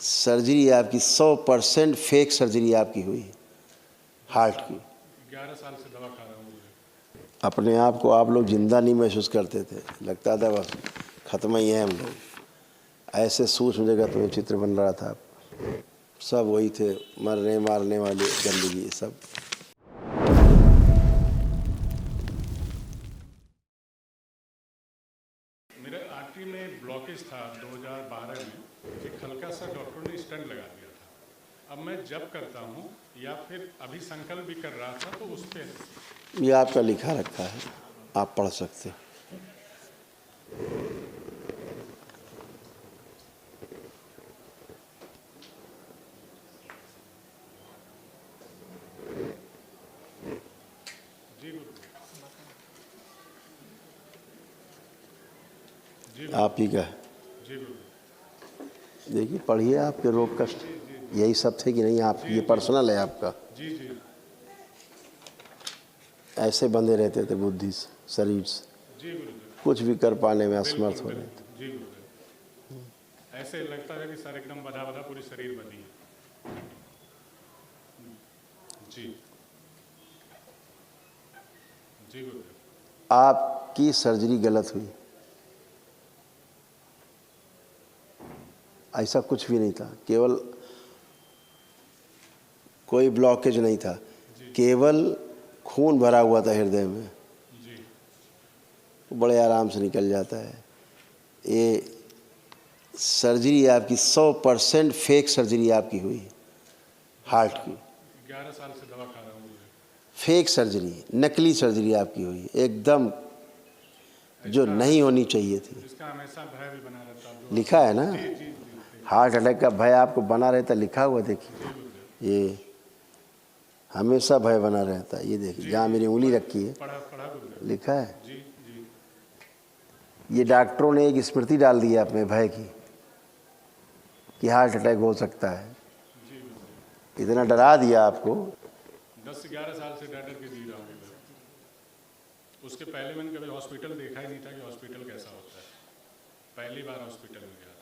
Surgery आपकी 100% fake surgery आपकी हुई हार्ट की। 11 साल से दवा खा रहा हूँ। अपने आप को आप लोग जिंदा नहीं महसूस करते थे, लगता था बस ख़त्म ही है हम लोग। ऐसे सूक्ष्म जगत में चित्र बन रहा था, सब वही थे, मरने मारने वाले गंदगी सब। मेरे आर्टरी में ब्लॉकेज था 2012 में, एक हल्का सा डॉक्टर ने स्टेंट लगा दिया था। अब मैं जब करता हूँ या फिर अभी संकल्प भी कर रहा था तो उस पर ये आपका लिखा रखा है, आप पढ़ सकते हैं। आप ही का है, देखिए पढ़िए। आपके रोग कष्ट यही सब थे कि नहीं? आप ये पर्सनल है आपका। जी जी ऐसे बंधे रहते थे बुद्धि से, शरीर से, जी गुरुदेव, कुछ भी कर पाने में असमर्थ हो रहे थे। जी गुरुदेव, ऐसे लगता है कि सर एकदम बधा बधा पूरी शरीर बनी है। जी जी गुरुदेव। आपकी सर्जरी गलत हुई, ऐसा कुछ भी नहीं था। केवल कोई ब्लॉकेज नहीं था, केवल खून भरा हुआ था हृदय में, जी बड़े आराम से निकल जाता है। ये सर्जरी आपकी 100% फेक सर्जरी आपकी हुई हार्ट की। 11 साल से दवा खा रहा हूँ। फेक सर्जरी, नकली सर्जरी आपकी हुई, एकदम जो नहीं होनी चाहिए थी। इसका हमेशा भय भी बना रहता है। लिखा है ना, हार्ट अटैक का भय आपको बना रहता, लिखा हुआ देखिए, ये हमेशा भय बना रहता है। ये देखिए जहाँ मेरी उंगली रखी है लिखा है। जी जी ये डॉक्टरों ने एक स्मृति डाल दी है अपने भय की कि हार्ट अटैक हो सकता है, इतना डरा दिया आपको। 10 से 11 साल से डर के जी रहा हूँ। उसके पहले मैंने कभी हॉस्पिटल देखा ही नहीं था कि हॉस्पिटल कैसा होता है। पहली बार हॉस्पिटल में गया था,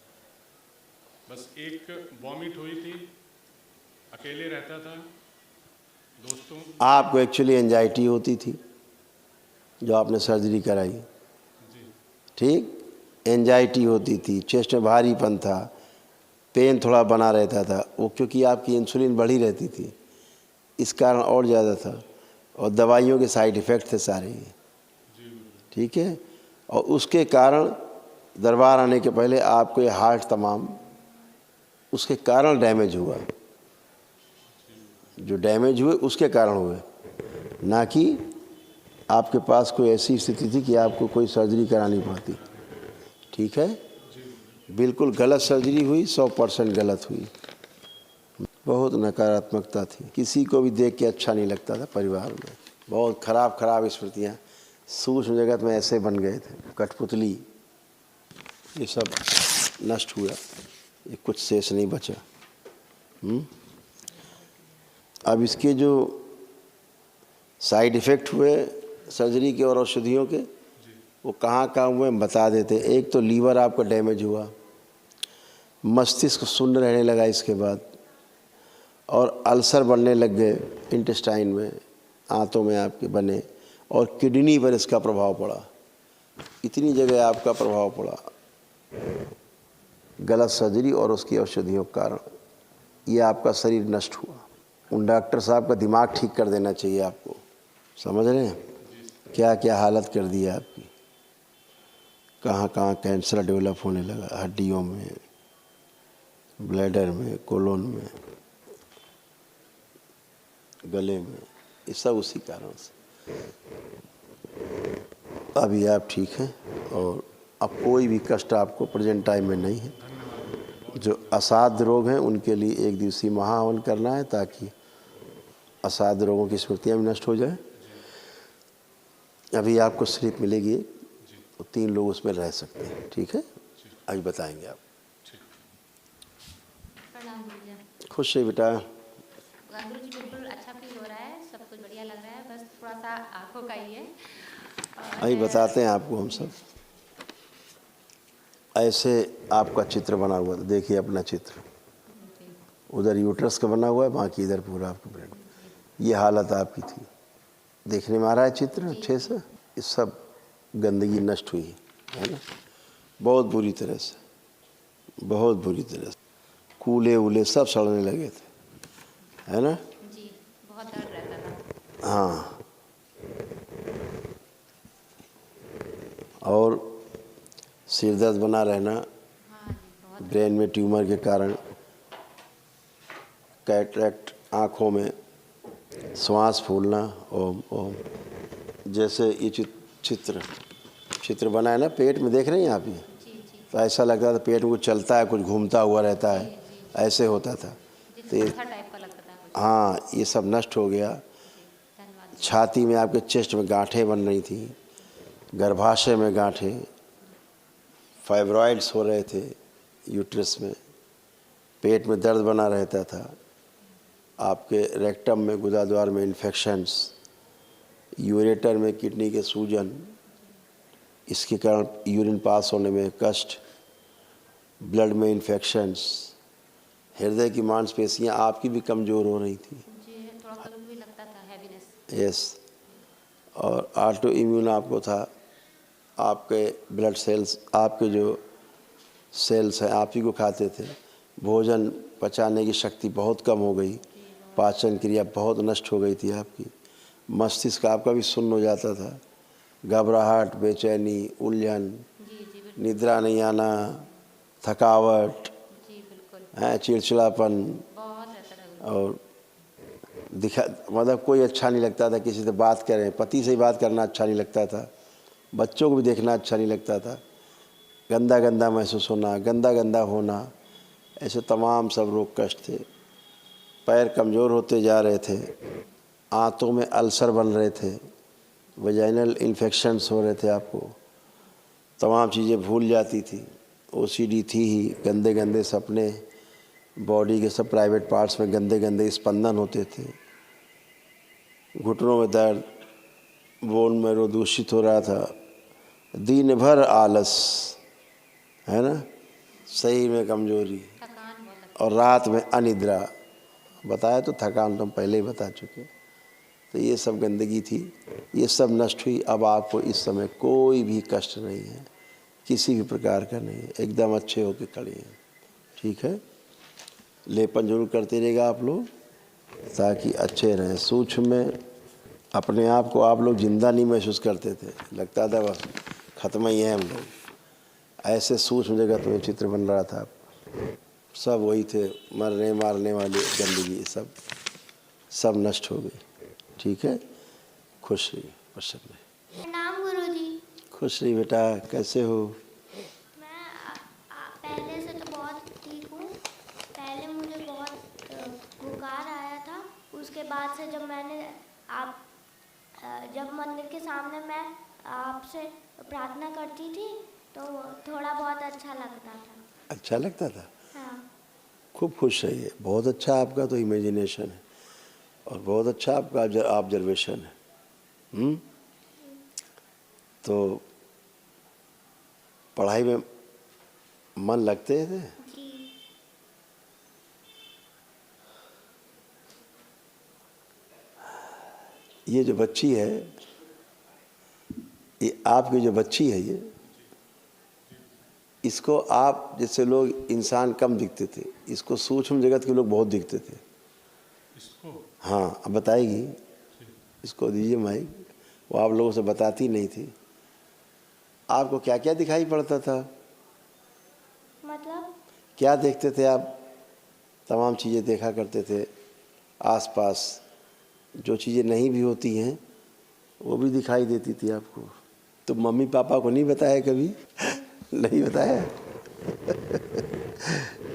बस एक वॉमिट हुई थी, अकेले रहता था दोस्तों। आपको एक्चुअली एंजाइटी होती थी जो आपने सर्जरी कराई, ठीक? एंजाइटी होती थी, चेस्ट में भारीपन था, पेन थोड़ा बना रहता था, वो क्योंकि आपकी इंसुलिन बढ़ी रहती थी इस कारण और ज़्यादा था, और दवाइयों के साइड इफ़ेक्ट थे सारे, ठीक है। और उसके कारण दरबार आने के पहले आपको ये हार्ट तमाम उसके कारण डैमेज हुआ, जो डैमेज हुए उसके कारण हुए, ना कि आपके पास कोई ऐसी स्थिति थी कि आपको कोई सर्जरी करानी पड़ती, ठीक है। बिल्कुल गलत सर्जरी हुई, 100% गलत हुई। बहुत नकारात्मकता थी, किसी को भी देख के अच्छा नहीं लगता था परिवार में। बहुत खराब खराब स्मृतियाँ सूक्ष्म जगत में ऐसे बन गए थे, कठपुतली, ये सब नष्ट हुआ, ये कुछ शेष नहीं बचा। अब इसके जो साइड इफ़ेक्ट हुए सर्जरी के और औषधियों के, वो कहाँ कहाँ हुए हम बता देते। एक तो लीवर आपका डैमेज हुआ, मस्तिष्क शून्य रहने लगा इसके बाद, और अल्सर बनने लग गए इंटेस्टाइन में, आंतों में आपके बने, और किडनी पर इसका प्रभाव पड़ा। इतनी जगह आपका प्रभाव पड़ा गलत सर्जरी और उसकी औषधियों के कारण, ये आपका शरीर नष्ट हुआ। उन डॉक्टर साहब का दिमाग ठीक कर देना चाहिए आपको, समझ रहे हैं? क्या क्या हालत कर दी है आपकी, कहाँ कहाँ कैंसर डेवलप होने लगा, हड्डियों में, ब्लैडर में, कोलोन में, गले में, ये सब उसी कारण से। अभी आप ठीक हैं और अब कोई भी कष्ट आपको प्रेजेंट टाइम में नहीं है। जो असाध्य रोग हैं उनके लिए एक दिवसीय महाहवन करना है ताकि असाध्य रोगों की स्मृतियाँ भी नष्ट हो जाए। अभी आपको स्लिप मिलेगी, तो 3 लोग उसमें रह सकते हैं, ठीक है? अभी बताएंगे आप। खुश है बेटा? गुरुजी बिल्कुल अच्छा फील हो रहा है, सब कुछ बढ़िया लग रहा है, बस थोड़ा सा आँखों का ही है। अभी बताते हैं आपको हम सब। ऐसे आपका चित्र बना हुआ था, देखिए अपना चित्र, उधर यूट्रस का बना हुआ है, बाकी इधर पूरा आपका ब्रेन। ये हालत आपकी थी। देखने में आ रहा है चित्र अच्छे से? ये सब गंदगी नष्ट हुई है ना, बहुत बुरी तरह से, बहुत बुरी तरह से। कूले उले सब सड़ने लगे थे, है ना? जी, बहुत दर्द रहता था। हाँ, और सिर दर्द बना रहना, हाँ जी, बहुत। ब्रेन में ट्यूमर के कारण, कैटरेक्ट आँखों में, श्वास फूलना। ओम ओम। जैसे ये चित्र बना है ना, पेट में देख रही हैं आप ये? जी जी तो ऐसा लगता था पेट में कुछ चलता है, कुछ घूमता हुआ रहता है, ऐसे होता था। तो जैसे ये, पत्थर टाइप का लगता था कुछ। हाँ, ये सब नष्ट हो गया। जी, धन्यवाद। छाती में आपके चेस्ट में गांठें बन रही थी, गर्भाशय में गांठें, फाइब्रॉइड्स हो रहे थे यूट्रस में, पेट में दर्द बना रहता था, आपके रेक्टम में, गुदाद्वार में इन्फेक्शंस, यूरेटर में किडनी के सूजन, इसके कारण यूरिन पास होने में कष्ट, ब्लड में इन्फेक्शंस, हृदय की मांसपेशियां आपकी भी कमज़ोर हो रही थी। जी, थोड़ा कभी भी लगता था हैवीनेस। यस, और ऑटो इम्यून आपको था, आपके ब्लड सेल्स, आपके जो सेल्स हैं आप ही को खाते थे, भोजन पचाने की शक्ति बहुत कम हो गई, पाचन क्रिया बहुत नष्ट हो गई थी आपकी, मस्तिष्क आपका भी सुन्न हो जाता था, घबराहट, बेचैनी, उलझन, जी जी बिल्कुल। निद्रा नहीं आना, थकावट, जी बिल्कुल, है चिड़चिड़ापन, बहुत रहता था बिल्कुल। और मतलब कोई अच्छा नहीं लगता था, किसी से बात करें, पति से ही बात करना अच्छा नहीं लगता था, बच्चों को भी देखना अच्छा नहीं लगता था, गंदा गंदा महसूस होना, गंदा गंदा होना, ऐसे तमाम सब रोग कष्ट थे। पैर कमज़ोर होते जा रहे थे, आंतों में अल्सर बन रहे थे, वजाइनल इन्फेक्शंस हो रहे थे आपको, तमाम चीज़ें भूल जाती थी, ओसीडी थी ही, गंदे गंदे सपने, बॉडी के सब प्राइवेट पार्ट्स में गंदे गंदे स्पंदन होते थे, घुटनों में दर्द, बोन मैरो दूषित हो रहा था, दिन भर आलस, है ना, शरीर में कमजोरी, थकान बहुत लगती और रात में अनिद्रा। बताया तो, थकान तो हम पहले ही बता चुके। तो ये सब गंदगी थी, ये सब नष्ट हुई। अब आपको इस समय कोई भी कष्ट नहीं है, किसी भी प्रकार का नहीं है, एकदम अच्छे होकर खड़े हैं। ठीक है, लेपन जरूर करते रहेगा आप लोग, ताकि अच्छे रहें। सूक्ष्म में अपने आप को आप लोग जिंदा नहीं महसूस करते थे, लगता था बस खत्म ही है हम लोग, ऐसे सूक्ष्म जगत में चित्र बन रहा था। सब वही थे, मरने मारने वाली गंदगी, सब नष्ट हो गई। ठीक है, खुश रही, प्रसन्न रही। प्रणाम गुरुजी। खुश रही बेटा, कैसे हो? मैं पहले से तो बहुत ठीक हूँ। पहले मुझे बहुत बुखार आया था, उसके बाद से जब मंदिर के सामने मैं आपसे प्रार्थना करती थी तो थोड़ा बहुत अच्छा लगता था। अच्छा लगता था? हाँ। खूब खुश रहिए। बहुत अच्छा आपका तो इमेजिनेशन है, और बहुत अच्छा आपका ऑब्जर्वेशन है। तो पढ़ाई में मन लगते थे? जी। ये जो बच्ची है, ये आपकी जो बच्ची है, ये इसको आप जैसे लोग इंसान कम दिखते थे, इसको सूक्ष्म जगत के लोग बहुत दिखते थे। इसको हाँ, अब बताएगी, इसको दीजिए माइक। वो आप लोगों से बताती नहीं थी। आपको क्या क्या दिखाई पड़ता था? मतलब क्या देखते थे आप? तमाम चीज़ें देखा करते थे आसपास, जो चीज़ें नहीं भी होती हैं वो भी दिखाई देती थी आपको। तो मम्मी पापा को नहीं बताया कभी? नहीं बताया?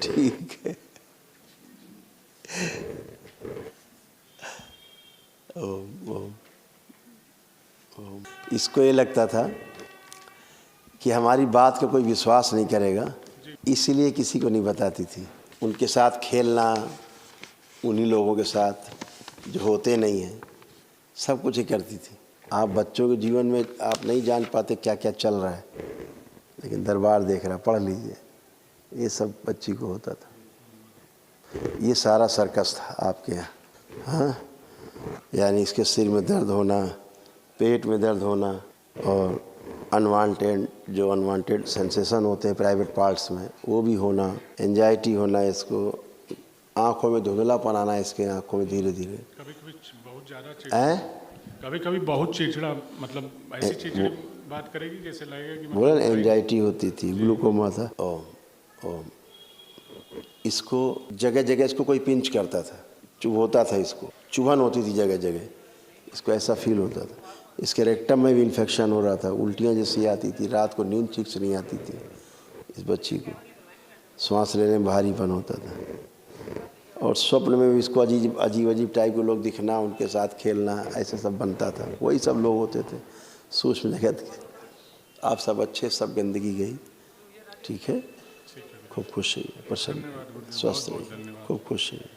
ठीक है। ओम ओम ओम। इसको ये लगता था कि हमारी बात का कोई विश्वास नहीं करेगा, इसीलिए किसी को नहीं बताती थी। उनके साथ खेलना, उन्हीं लोगों के साथ जो होते नहीं हैं, सब कुछ ही करती थी। आप बच्चों के जीवन में आप नहीं जान पाते क्या क्या चल रहा है, लेकिन दरबार देख रहा, पढ़ लीजिए, ये सब बच्ची को होता था। ये सारा सर्कस था आपके यहाँ। हाँ, यानी इसके सिर में दर्द होना, पेट में दर्द होना और अनवांटेड सेंसेशन होते हैं प्राइवेट पार्ट्स में वो भी होना, एंजाइटी होना, इसको आँखों में धुंधलापन आना, इसके आँखों में धीरे धीरे कभी कभी बहुत ज़्यादा कभी कभी बहुत चिड़चिड़ा, मतलब ऐसी चिड़चिड़ी बात करेगी जैसे लगेगा कि बोला ना एंजाइटी होती थी, ग्लूकोमा था। ओम इसको जगह जगह इसको कोई पिंच करता था, चुभ होता था, इसको चुभन होती थी जगह जगह, इसको ऐसा फील होता था। इसके रेक्टम में भी इन्फेक्शन हो रहा था, उल्टियाँ जैसी आती थी, रात को नींद ठीक से नहीं आती थी इस बच्ची को, सांस लेने में भारीपन होता था और स्वप्न में भी इसको अजीब टाइप के लोग दिखना, उनके साथ खेलना, ऐसे सब बनता था। वही सब लोग होते थे सूक्ष्म जगत के। आप सब अच्छे, सब गंदगी गई, ठीक है। खूब खुश रहिए, प्रसन्न, स्वस्थ रहिए, खूब खुश रहिए।